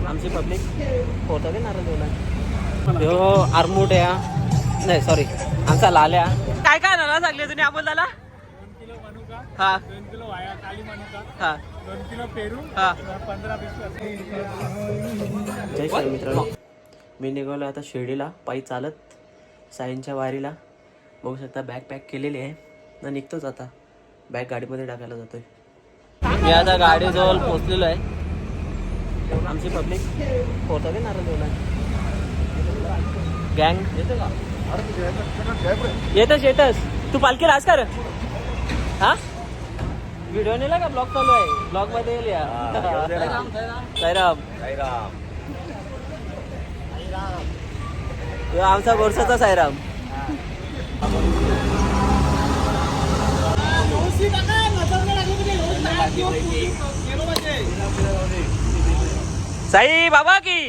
आमची पब्लिक होतं की नारळ देवला आरमूट आहे नाही सॉरी आमचा लाल्या काय काय नारळ सांगले तुम्ही आपण त्याला 2 किलो मनुका हा 2 किलो वाया काली मनुका हा 2 किलो पेरू हा 15 पिशव्या. जय साई मित्रांनो मी निघालो आता शिर्डीला पायी चालत साईंच्या वारीला बघू शकता बॅग पॅक केलेली आहे ना निघतोच आता बॅग गाडीमध्ये टाकायला जातोय मी आता गाडीजवळ पोहोचलेलो आहे आमची पब्लिक होतं की नारळ देवला गँग येतच तू पालखी राज कर हा व्हिडिओ नेला का ब्लॉग चालू आहे ब्लॉग मध्ये येईल साईराम आमचा गोरसाचा साईराम साई बाबा की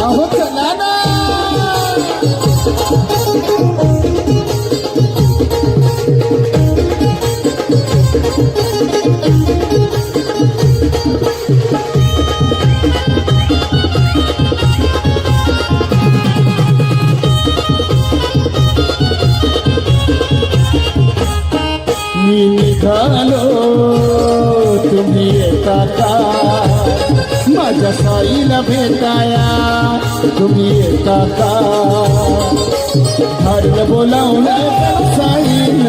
अहो चला ना मी निघालो तुम्ही येता का माझ्या साईला भेटाया तुम्ही येता का हरलं बोलावलं साईन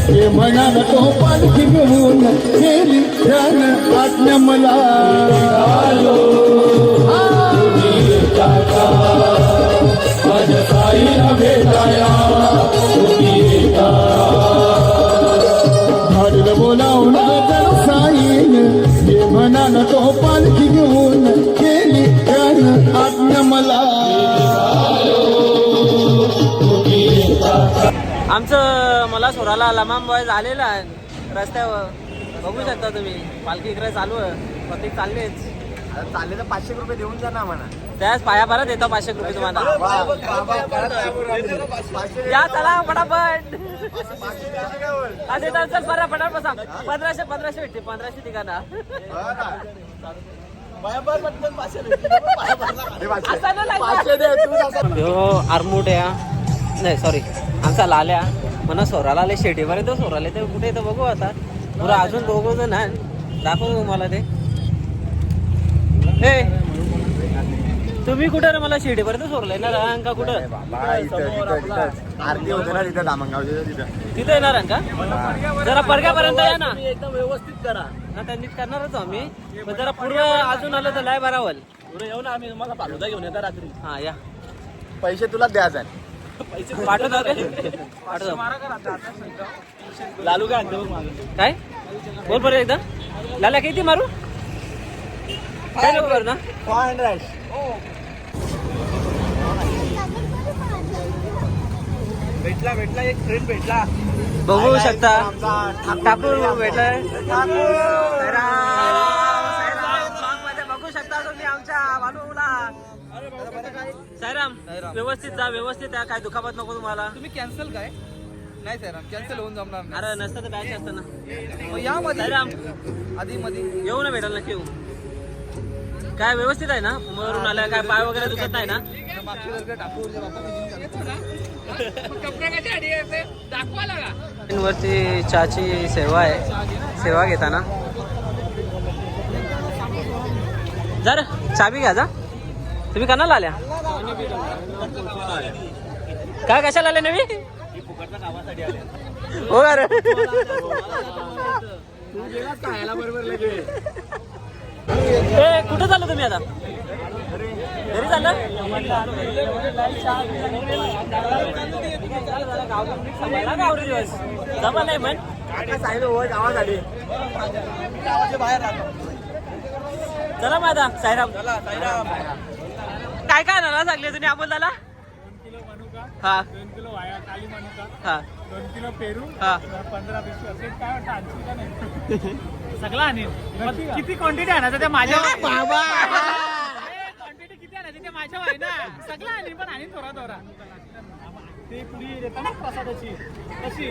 हे म्हणाल तो पालखी घेऊन गेली ध्यान आज्ञा मला तुम्ही येता का माझ्या साईला भेटाया तुम्ही येता हरलं बोलावलं साईन हे म्हणाल तो पालखी घेऊन गेली ध्यान आज्ञा मला आमचं मला सोराला लमाम बॉय झालेला आहे रस्त्यावर बघू शकता तुम्ही पालखी इकडे चालू आहे प्रत्येक चाललेच चालले तर 500 रुपये देऊन जा ना म्हणा त्याच पाया परत येतो 500 रुपये तुम्हाला या चला फटाफट असे तर चल बरं फटाफट बसा 1500 भेटते 1500 ठिकाणा आरमूट आहे नाही सॉरी आमचा लाल्या म्हणा सोराला आले शेटीवर येतो सोराला ते कुठे येतं बघू आता पुरा अजून दोघं जण आहे दाखवतो तुम्हाला ते तुम्ही कुठं रे मला शिर्डीपर्यंत सोडलंय ना का कुठं आरती होते ना तिथं दामणगावच्या तिथं तिथे येणार का जरा परग्यापर्यंत या ना एकदम व्यवस्थित करा हा त्यांनीच करणारच आम्ही पण जरा पुढे अजून आलं तर लाय बरावल पुढे येऊ ना आम्ही तुम्हाला फालुदा घेऊन येतात रात्री हा या पैसे तुला द्यायचे पैसे पाठवतो लालू काय बोल बरं एकदा लाल्या किती मारू काय नको करू ना 500 भेटला एक फ्रेंड भेटला बघू शकता ठाकूर भेटलाय बघू शकता तुम्ही आमच्या भानुला साईराम व्यवस्थित जा व्यवस्थित या काय दुखापत नको तुम्हाला तुम्ही कॅन्सल काय नाही साईराम कॅन्सल होऊन जमणार नाही. अरे नसतं तर काय असतं ना मग या मध्ये साईराम आधी मध्ये येऊ ना भेटायला नक्की येऊ काय व्यवस्थित आहे ना उमरून आलाय काय पाय वगैरे दुखत नाही ना मागच्या वर्गात ठाकूरच्या वरती चहाची सेवा आहे सेवा घेताना जर चाबी घ्या जा तुम्ही कणाला आल्या काय कशाला आले नवी हो अरे कुठं चाललो तुम्ही आता घरी चाललं दिवस जमा नाही म्हण चला माझा साईराम काय काय नाला सांगले तुम्ही आपण त्याला 2 किलो मनुका हा 2 किलो वाया काली मनुका, हा 2 किलो पेरू, हा 15 पिशवी असेल काय वाटतं आणशील का नाही? सगळं आणीन. पण किती क्वांटिटी आणायचं ते माझ्या बाबा क्वांटिटी किती आणायची ते माझ्या आहे ना. सगळं आणीन पण आणीन थोडा. ते पुरी देतात ना प्रसादाची तशी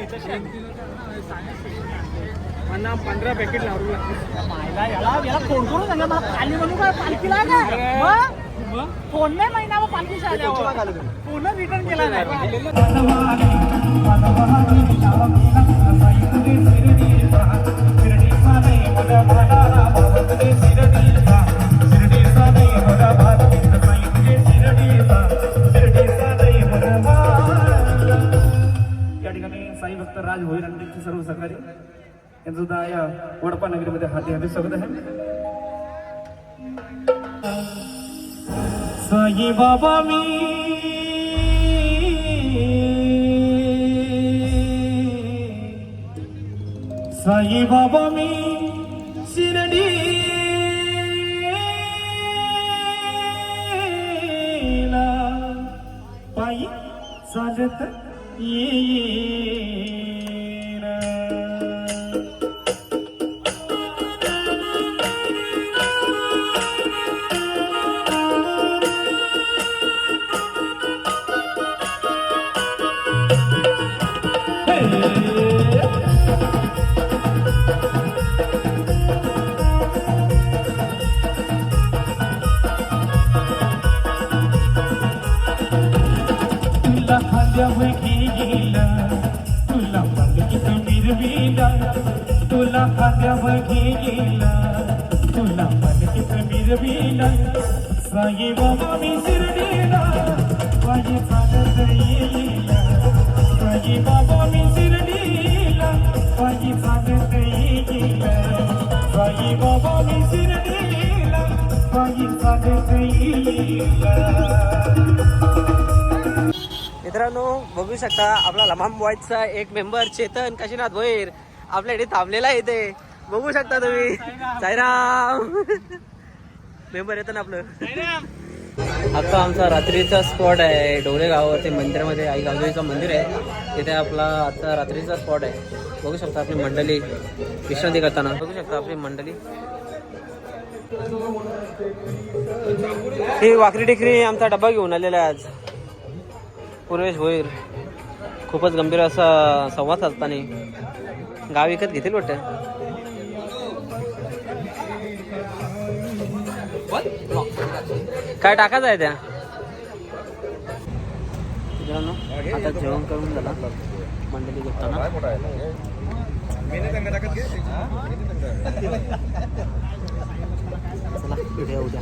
म्हणा 15 पॅकेट लावू लागते. याला फोन करून सांगा मला काली म्हणून काय पालखीला मग फोन नाही महिना मग पालखी आल्यावर पूर्ण रिटर्न केला नाही. या ठिकाणी साई भक्त राज होईल आणि त्यांचे सर्व सहकारी यांचं सुद्धा या वडपा नगरीमध्ये हाती स्वागत आहे. साई बाबा मी साई बाबा मी शिर्डीला पायी चालत येईन. तुला खांद्यावर घेईला, तुला पालखीत मिरवीला, तुला खांद्यावर घेईला, तुला पालखीत मिरवीला. साई बाबा मी शिर्डीला पायी चालत येईला. साई बाबा मी शिर्डीला पायी चालत येईला. साई बाबा मी शिर्डीला पायी चालत येईला. मित्रांनो बघू शकता आपला लमाम बॉयजचा एक मेंबर चेतन काशीनाथ भोईर आपल्या इथे थांबलेला आहे इथे. बघू शकता तुम्ही. साईराम मेंबर येतं ना आपलं. आता आमचा रात्रीचा स्पॉट आहे डोळे गावावरती मंदिरामध्ये आई गावदेवीचं मंदिर आहे तिथे आपला आता रात्रीचा स्पॉट आहे. बघू शकता आपली मंडळी विश्रांती करताना. बघू शकता आपली मंडळी. ही वाकरी टेकरी आमचा डब्बा घेऊन आलेला आहे आज. पूर्वेश भोईर खूपच गंभीर असा संवाद साधताना गाव विकत घेतील वाटतं. काय टाकायचं आहे त्या मित्रांनो. आता जेवण करून झाला मंडळी घेताना. चला भेटूया उद्या.